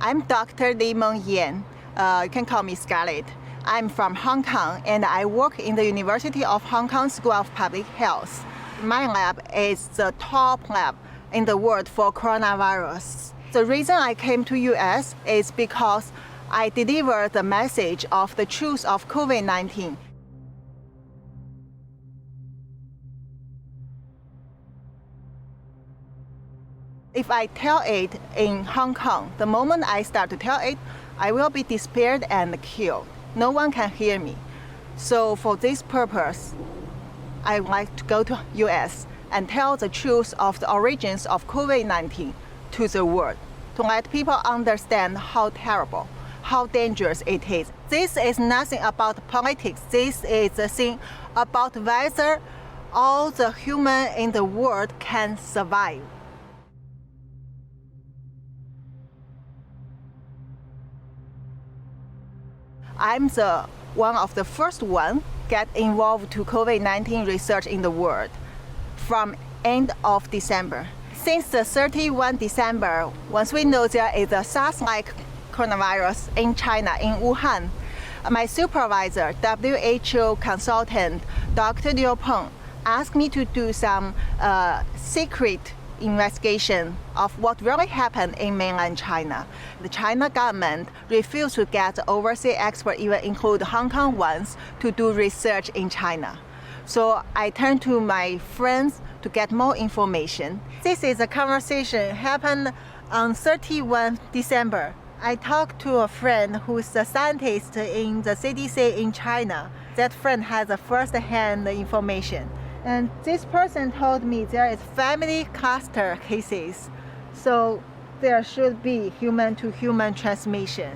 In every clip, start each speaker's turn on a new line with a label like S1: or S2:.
S1: I'm Dr. Lee Meng Yan. You can call me Scarlett. I'm from Hong Kong and I work in the University of Hong Kong School of Public Health. My lab is the top lab in the world for coronavirus. The reason I came to US is because I deliver the message of the truth of COVID-19. If I tell it in Hong Kong, the moment I start to tell it, I will be disappeared and killed. No one can hear me. So for this purpose, I like to go to US and tell the truth of the origins of COVID-19 to the world, to let people understand how terrible, how dangerous it is. This is nothing about politics. This is a thing about whether all the human in the world can survive. I'm one of the first one get involved to COVID-19 research in the world from end of December. Since the 31 December, once we know there is a SARS-like coronavirus in China, in Wuhan, my supervisor, WHO consultant, Dr. Liu Peng, asked me to do some secret investigation of what really happened in mainland China. The China government refused to get overseas experts, even include Hong Kong ones, to do research in China. So I turned to my friends to get more information. This is a conversation happened on 31 December. I talked to a friend who is a scientist in the CDC in China. That friend has a first-hand information. And this person told me there is family cluster cases, so there should be human-to-human transmission.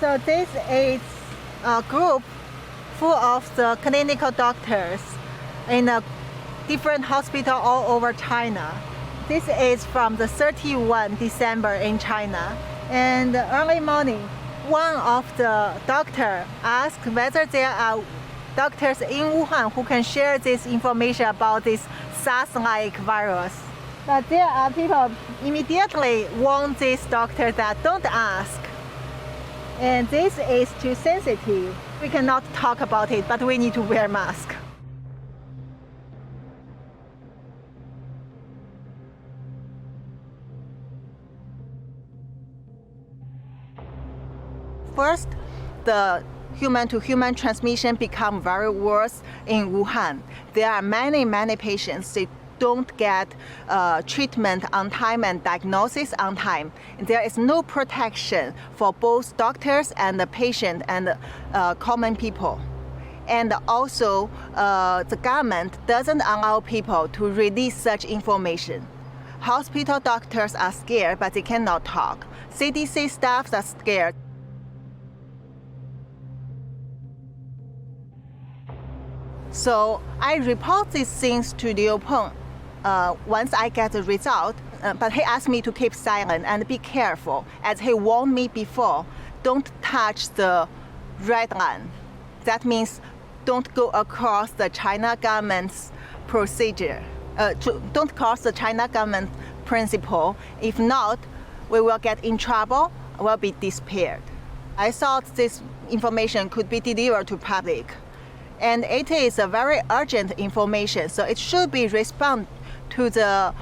S1: So this is a group full of the clinical doctors in a different hospital all over China. This is from the 31 December in China. And early morning, one of the doctors asked whether there are doctors in Wuhan who can share this information about this SARS-like virus. But there are people immediately warn this doctor that don't ask. And this is too sensitive. We cannot talk about it, but we need to wear masks. First, the human-to-human transmission become very worse in Wuhan. There are many patients that don't get treatment on time and diagnosis on time. There is no protection for both doctors and the patient and common people. And also, the government doesn't allow people to release such information. Hospital doctors are scared, but they cannot talk. CDC staffs are scared. So I report these things to Liu Peng once I get the result, but he asked me to keep silent and be careful, as he warned me before, don't touch the red line. That means don't go across the China government's procedure. Don't cross the China government principle. If not, we will get in trouble, will be disappeared. I thought this information could be delivered to public. And it is a very urgent information, so it should be responded to the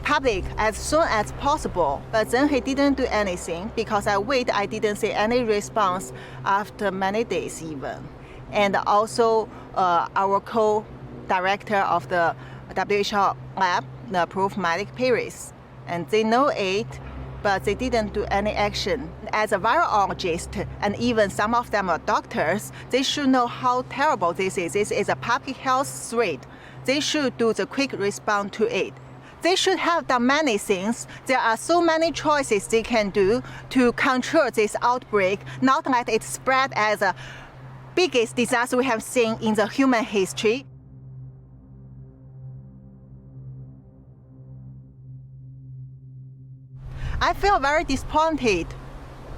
S1: public as soon as possible. But then he didn't do anything because I didn't see any response after many days even. And also our co-director of the WHO lab, the Prof. Malik Paris, and they know it, but they didn't do any action. As a virologist, and even some of them are doctors, they should know how terrible this is. This is a public health threat. They should do the quick response to it. They should have done many things. There are so many choices they can do to control this outbreak, not let it spread as a biggest disaster we have seen in the human history. I feel very disappointed,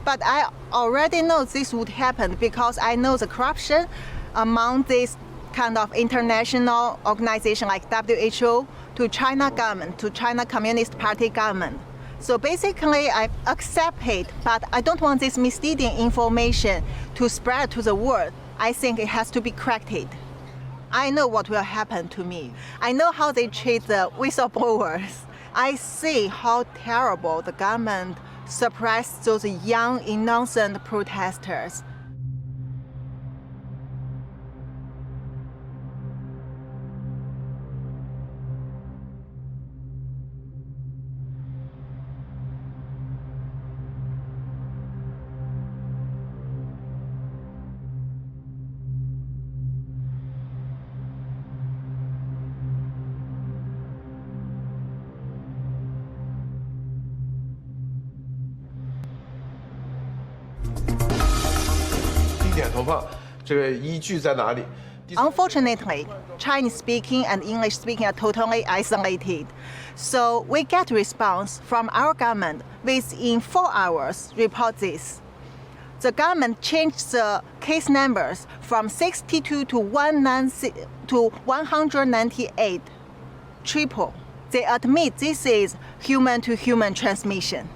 S1: but I already know this would happen because I know the corruption among this kind of international organization like WHO, to China government, to China Communist Party government. So basically I accept it, but I don't want this misleading information to spread to the world. I think it has to be corrected. I know what will happen to me. I know how they treat the whistleblowers. I see how terrible the government suppressed those young, innocent protesters. Unfortunately, Chinese-speaking and English-speaking are totally isolated. So we get response from our government within 4 hours report this. The government changed the case numbers from 62 to 198, triple. They admit this is human-to-human transmission.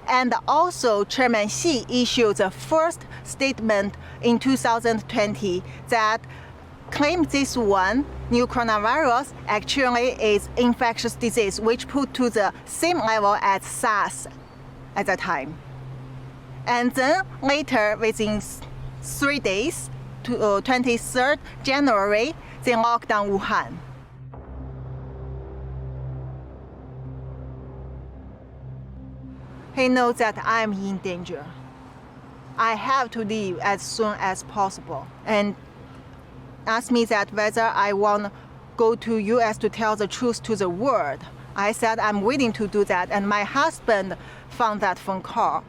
S1: And also, Chairman Xi issued the first statement in 2020 that claimed this one, new coronavirus, actually is infectious disease, which put to the same level as SARS at that time. And then later, within 3 days, 23rd January, they locked down Wuhan. He knows that I'm in danger. I have to leave as soon as possible, and asked me that whether I want to go to US to tell the truth to the world. I said I'm willing to do that, and my husband found that phone call.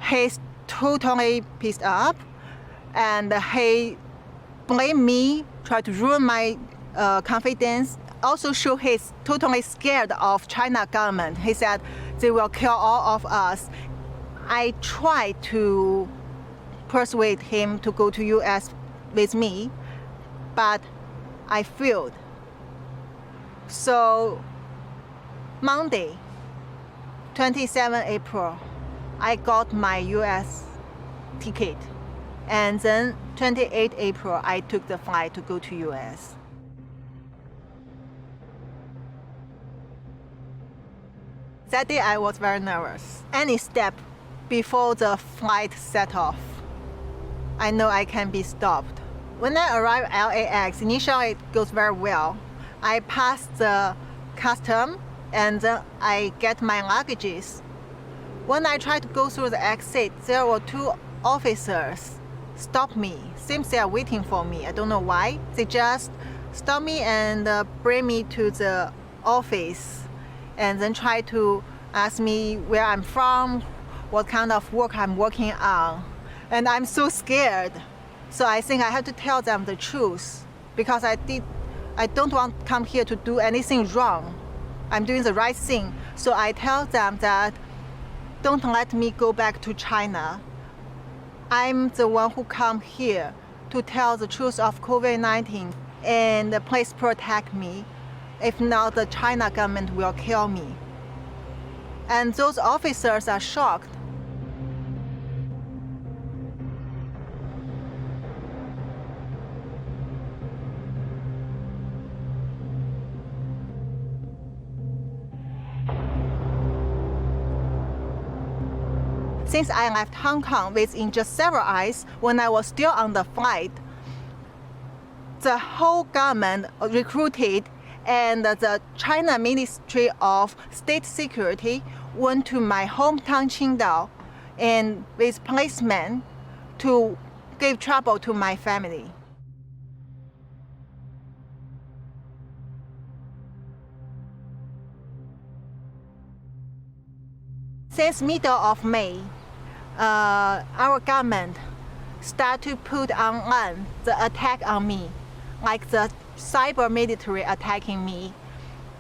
S1: He's totally pissed off, and he blamed me, tried to ruin my confidence. Also show he's totally scared of China government. He said they will kill all of us. I tried to persuade him to go to US with me, but I failed. So Monday, 27 April, I got my US ticket. And then 28 April, I took the flight to go to US. That day I was very nervous. Any step before the flight set off, I know I can be stopped. When I arrive at LAX, initially it goes very well. I pass the custom and then I get my luggages. When I tried to go through the exit, there were 2 officers stop me. Seems they are waiting for me. I don't know why. They just stop me and bring me to the office and then try to ask me where I'm from, what kind of work I'm working on. And I'm so scared. So I think I have to tell them the truth because I don't want to come here to do anything wrong. I'm doing the right thing. So I tell them that don't let me go back to China. I'm the one who come here to tell the truth of COVID-19 and please protect me. If not, the China government will kill me. And those officers are shocked. Since I left Hong Kong within just several hours, when I was still on the flight, the whole government recruited and the China Ministry of State Security went to my hometown Qingdao and with policemen to give trouble to my family. Since middle of May, our government start to put online the attack on me, like the cyber military attacking me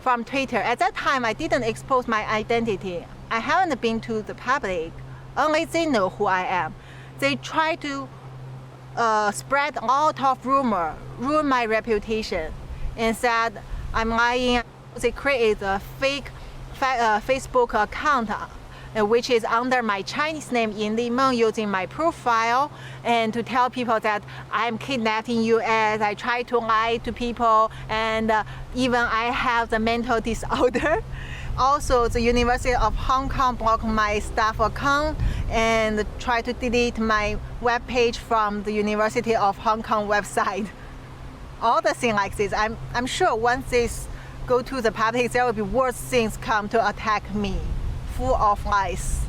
S1: from Twitter. At that time, I didn't expose my identity. I haven't been to the public. Only they know who I am. They try to spread a lot of rumor, ruin my reputation, and said I'm lying. They create a fake Facebook account which is under my Chinese name Yin Limeng, using my profile, and to tell people that I'm kidnapped in US. I try to lie to people, and even I have the mental disorder. Also, the University of Hong Kong blocked my staff account and try to delete my webpage from the University of Hong Kong website. All the things like this, I'm sure once this go to the public, there will be worse things come to attack me, full of lies.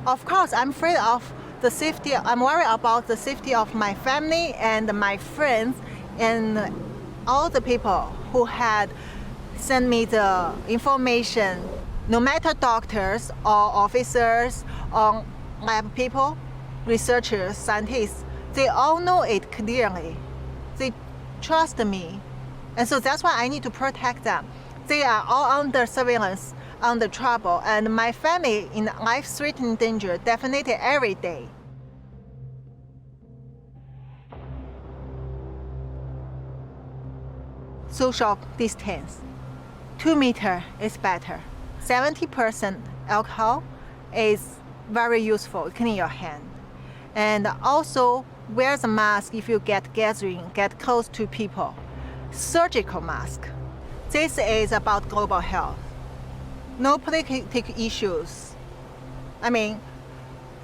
S1: Of course, I'm afraid of the safety. I'm worried about the safety of my family and my friends and all the people who had sent me the information. No matter doctors or officers or lab people, researchers, scientists, they all know it clearly. They trust me. And so that's why I need to protect them. They are all under surveillance, under trouble, and my family in life-threatening danger definitely every day. Social distance. 2 meters is better. 70% alcohol is very useful, clean your hand. And also wear the mask if you get close to people. Surgical mask. This is about global health. No political issues. I mean,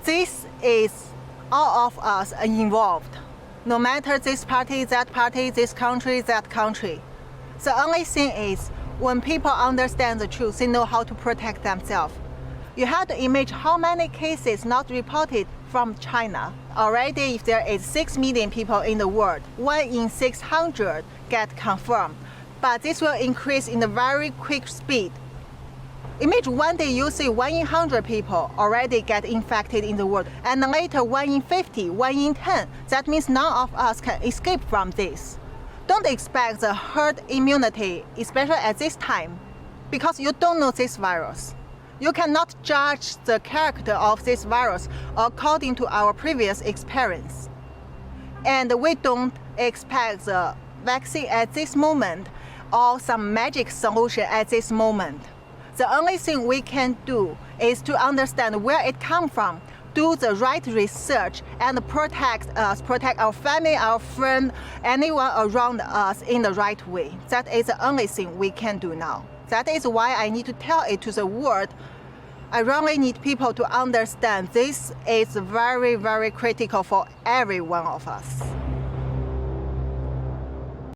S1: this is all of us are involved. No matter this party, this country, that country. The only thing is, when people understand the truth, they know how to protect themselves. You have to imagine how many cases not reported from China. Already, if there is 6 million people in the world, 1 in 600 get confirmed. But this will increase in a very quick speed. Imagine one day you see 1 in 100 people already get infected in the world, and later 1 in 50, 1 in 10. That means none of us can escape from this. Don't expect the herd immunity, especially at this time, because you don't know this virus. You cannot judge the character of this virus according to our previous experience. And we don't expect the vaccine at this moment or some magic solution at this moment. The only thing we can do is to understand where it comes from, do the right research, and protect us, protect our family, our friend, anyone around us in the right way. That is the only thing we can do now. That is why I need to tell it to the world. I really need people to understand this is very, very critical for every one of us.